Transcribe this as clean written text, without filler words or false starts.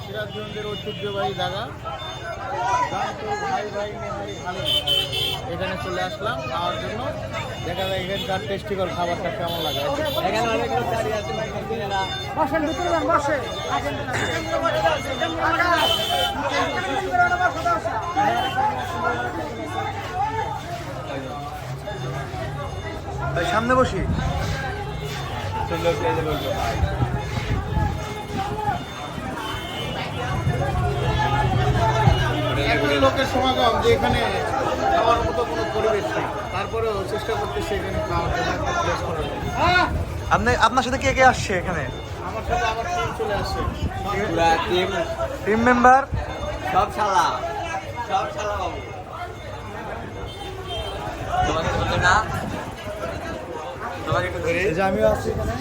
সিরাজগঞ্জের ঐতিহ্যবাহী জায়গা ভাই ভাই এখানে চলে আসলাম খাওয়ার জন্য। দেখা যায় এখানকার টেস্টিকর খাবারটা কেমন লাগে। এখানে অনেক লোক দাঁড়িয়ে আছে, বসেন ভিতরে যান, বসে সামনে বসি। লোকের সমাগম যে এখানে খাওয়ার মতো কোনো পরিবেশ নেই, তারপরেও চেষ্টা করতেছি এখানে খাওয়ার জন্য একটা প্লেস করার জন্য। আপনার সাথে কে কে আসছে এখানে? আমার সাথে আমার টিম চলে আসছে, পুরা টিম মেম্বার সব শালা বাবু। তোমাকে বলতে না, তোমাকে একটু ধরে, এই যে আমিও আছি এখানে।